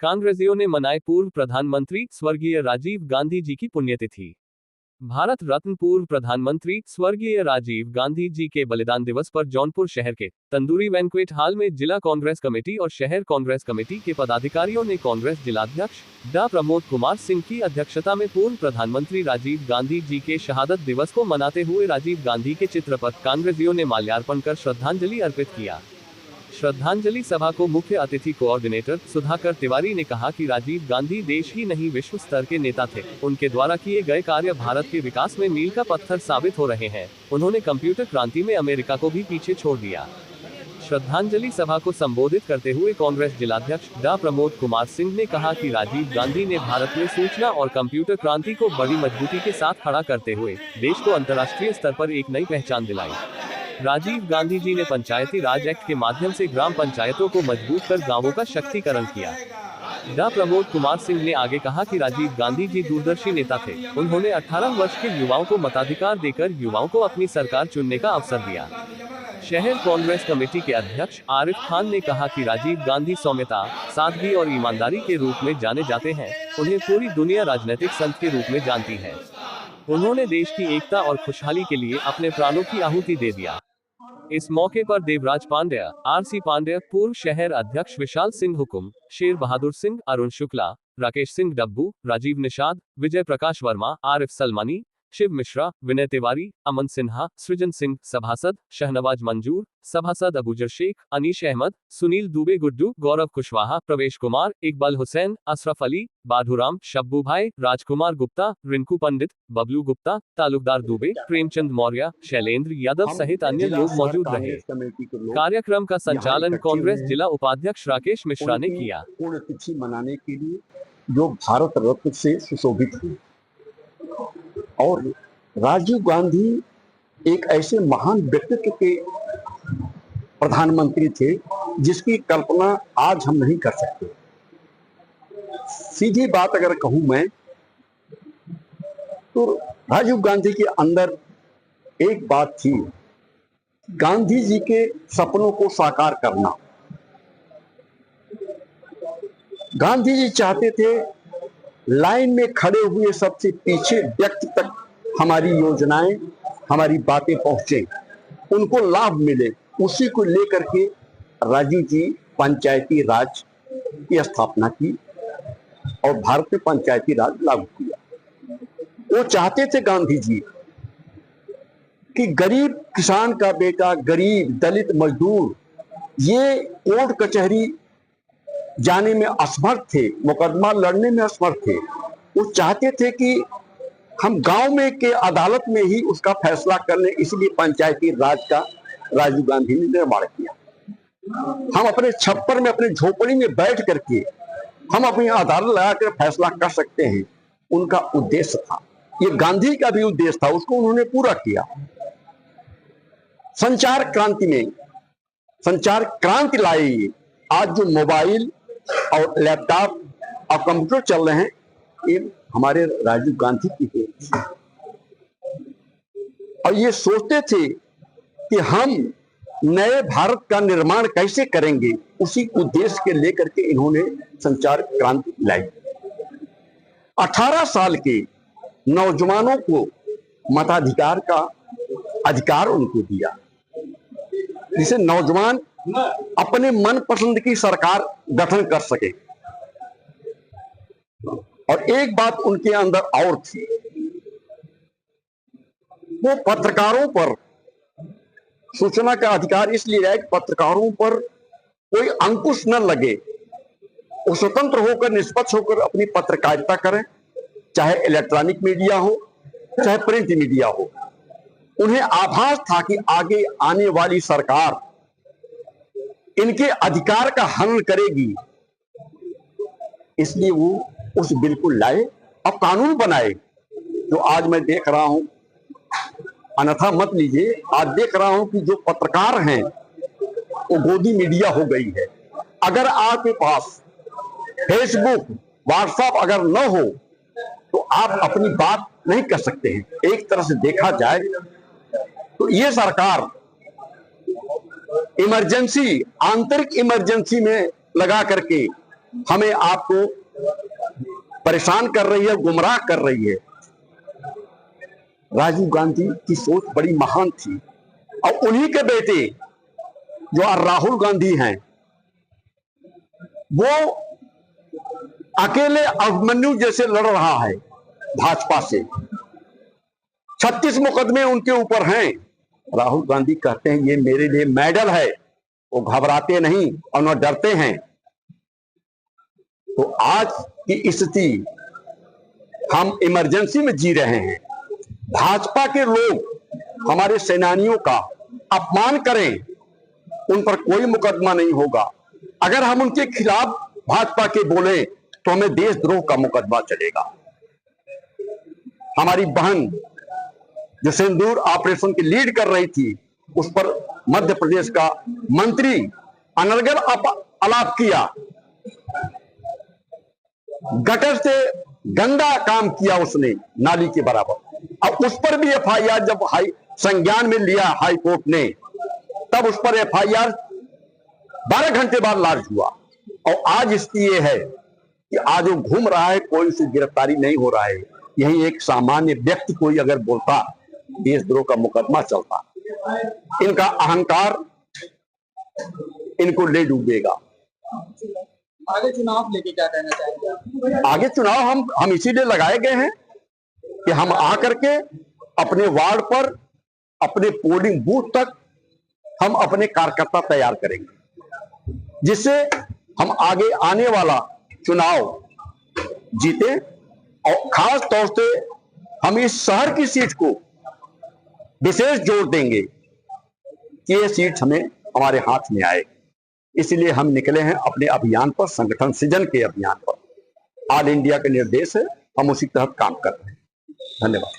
कांग्रेसियों ने मनाए पूर्व प्रधानमंत्री स्वर्गीय राजीव गांधी जी की पुण्यतिथि। भारत रत्न पूर्व प्रधानमंत्री स्वर्गीय राजीव गांधी जी के बलिदान दिवस पर जौनपुर शहर के तंदूरी बैंक्वेट हॉल में जिला कांग्रेस कमेटी और शहर कांग्रेस कमेटी के पदाधिकारियों ने कांग्रेस जिलाध्यक्ष डॉ प्रमोद कुमार सिंह की अध्यक्षता में पूर्व प्रधानमंत्री राजीव गांधी जी के शहादत दिवस को मनाते हुए राजीव गांधी के चित्र पर कांग्रेसियों ने माल्यार्पण कर श्रद्धांजलि अर्पित किया। श्रद्धांजलि सभा को मुख्य अतिथि कोऑर्डिनेटर सुधाकर तिवारी ने कहा कि राजीव गांधी देश ही नहीं विश्व स्तर के नेता थे। उनके द्वारा किए गए कार्य भारत के विकास में मील का पत्थर साबित हो रहे हैं। उन्होंने कंप्यूटर क्रांति में अमेरिका को भी पीछे छोड़ दिया। श्रद्धांजलि सभा को संबोधित करते हुए कांग्रेस जिलाध्यक्ष डॉ प्रमोद कुमार सिंह ने कहा कि राजीव गांधी ने भारत में सूचना और कंप्यूटर क्रांति को बड़ी मजबूती के साथ खड़ा करते हुए देश को अंतर्राष्ट्रीय स्तर पर एक नई पहचान दिलाई। राजीव गांधी जी ने पंचायती राज एक्ट के माध्यम से ग्राम पंचायतों को मजबूत कर गांवों का शक्तिकरण किया। डॉ प्रमोद कुमार सिंह ने आगे कहा कि राजीव गांधी जी दूरदर्शी नेता थे। उन्होंने 18 वर्ष के युवाओं को मताधिकार देकर युवाओं को अपनी सरकार चुनने का अवसर दिया। शहर कांग्रेस कमेटी के अध्यक्ष आरिफ खान ने कहा कि राजीव गांधी सौम्यता, सादगी और ईमानदारी के रूप में जाने जाते हैं। उन्हें पूरी दुनिया राजनीतिक संत के रूप में जानती है। उन्होंने देश की एकता और खुशहाली के लिए अपने प्राणों की आहुति दे दिया। इस मौके पर देवराज पांड्या, आरसी पांड्या, पूर्व शहर अध्यक्ष विशाल सिंह हुकुम, शेर बहादुर सिंह, अरुण शुक्ला, राकेश सिंह डब्बू, राजीव निषाद, विजय प्रकाश वर्मा, आरिफ सलमानी, शिव मिश्रा, विनय तिवारी, अमन सिन्हा, सृजन सिंह, सभासद शहनवाज मंजूर, सभासद अबूजर शेख, अनीश अहमद, सुनील दुबे, गुड्डू, गौरव कुशवाहा, प्रवेश कुमार, इकबाल हुसैन, अशरफ अली, बाधुराम, शब्बू भाई, राजकुमार गुप्ता, रिंकू पंडित, बबलू गुप्ता, तालुकदार दुबे, प्रेमचंद मौर्य, शैलेंद्र यादव सहित अन्य लोग मौजूद रहे। कार्यक्रम का संचालन कांग्रेस जिला उपाध्यक्ष राकेश मिश्रा ने किया। पुण्यतिथि मनाने के लिए जो भारत रत्न से सुशोभित हुए और राजीव गांधी एक ऐसे महान व्यक्तित्व के प्रधानमंत्री थे जिसकी कल्पना आज हम नहीं कर सकते। सीधी बात अगर कहूं मैं तो राजीव गांधी के अंदर एक बात थी, गांधी जी के सपनों को साकार करना। गांधी जी चाहते थे लाइन में खड़े हुए सबसे पीछे व्यक्ति तक हमारी योजनाएं, हमारी बातें पहुंचे, उनको लाभ मिले। उसी को लेकर के राजीव जी पंचायती राज की स्थापना की और भारत में पंचायती राज लागू किया। वो चाहते थे गांधी जी कि गरीब किसान का बेटा, गरीब दलित मजदूर ये कोर्ट कचहरी जाने में असमर्थ थे, मुकदमा लड़ने में असमर्थ थे। वो चाहते थे कि हम गांव में के अदालत में ही उसका फैसला कर लें, इसलिए पंचायती राज का राजीव गांधी ने निर्माण किया। हम अपने छप्पर में, अपने झोपड़ी में बैठ करके हम अपनी अदालत लगाकर फैसला कर सकते हैं, उनका उद्देश्य था। ये गांधी का भी उद्देश्य था, उसको उन्होंने पूरा किया। संचार क्रांति में संचार क्रांति लाई। आज जो मोबाइल और लैपटॉप और कंप्यूटर चल रहे हैं, ये हमारे राजीव गांधी की देन है। और ये सोचते थे कि हम नए भारत का निर्माण कैसे करेंगे, उसी उद्देश्य के लेकर के इन्होंने संचार क्रांति लाई। 18 साल के नौजवानों को मताधिकार का अधिकार उनको दिया, जिसे नौजवान अपने मन पसंद की सरकार गठन कर सके। और एक बात उनके अंदर और थी, वो पत्रकारों पर सूचना का अधिकार इसलिए है कि पत्रकारों पर कोई अंकुश न लगे, वो स्वतंत्र होकर, निष्पक्ष होकर अपनी पत्रकारिता करें, चाहे इलेक्ट्रॉनिक मीडिया हो चाहे प्रिंट मीडिया हो। उन्हें आभास था कि आगे आने वाली सरकार इनके अधिकार का हनन करेगी, इसलिए वो उस बिल को लाए, अब कानून बनाए। जो आज मैं देख रहा हूं, अन्यथा मत लीजिए, आज देख रहा हूं कि जो पत्रकार हैं वो गोदी मीडिया हो गई है। अगर आपके पास फेसबुक, व्हाट्सएप अगर न हो तो आप अपनी बात नहीं कर सकते हैं। एक तरह से देखा जाए तो ये सरकार इमरजेंसी, आंतरिक इमरजेंसी में लगा करके हमें आपको परेशान कर रही है, गुमराह कर रही है। राजीव गांधी की सोच बड़ी महान थी और उन्हीं के बेटे जो राहुल गांधी हैं, वो अकेले अभिमन्यु जैसे लड़ रहा है भाजपा से। 36 मुकदमे उनके ऊपर हैं। राहुल गांधी कहते हैं ये मेरे लिए मेडल है। वो घबराते नहीं और न डरते हैं। तो आज की स्थिति, हम इमरजेंसी में जी रहे हैं। भाजपा के लोग हमारे सेनानियों का अपमान करें, उन पर कोई मुकदमा नहीं होगा। अगर हम उनके खिलाफ भाजपा के बोले तो हमें देशद्रोह का मुकदमा चलेगा। हमारी बहन जो सिंदूर ऑपरेशन की लीड कर रही थी, उस पर मध्य प्रदेश का मंत्री अनर्गल आलाप किया, गटर से गंदा काम किया उसने, नाली के बराबर। अब उस पर भी एफआईआर जब संज्ञान में लिया हाई कोर्ट ने, तब उस पर एफआईआर 12 घंटे बाद लार्ज हुआ। और आज स्थिति ये है कि आज वो घूम रहा है, कोई उसे गिरफ्तारी नहीं हो रहा है। यही एक सामान्य व्यक्ति कोई अगर बोलता, देशद्रोह का मुकदमा चलता। इनका अहंकार इनको ले डूबेगा। आगे चुनाव लेके क्या कहना चाहेंगे? आगे चुनाव हम इसीलिए लगाए गए हैं कि हम आकर के अपने वार्ड पर, अपने पोलिंग बूथ तक हम अपने कार्यकर्ता तैयार करेंगे, जिससे हम आगे आने वाला चुनाव जीते। और खास तौर से हम इस शहर की सीट को विशेष जोर देंगे कि ये सीट हमें हमारे हाथ में आए। इसलिए हम निकले हैं अपने अभियान पर, संगठन सृजन के अभियान पर। ऑल इंडिया के निर्देश है, हम उसी तहत काम कर रहे हैं। धन्यवाद।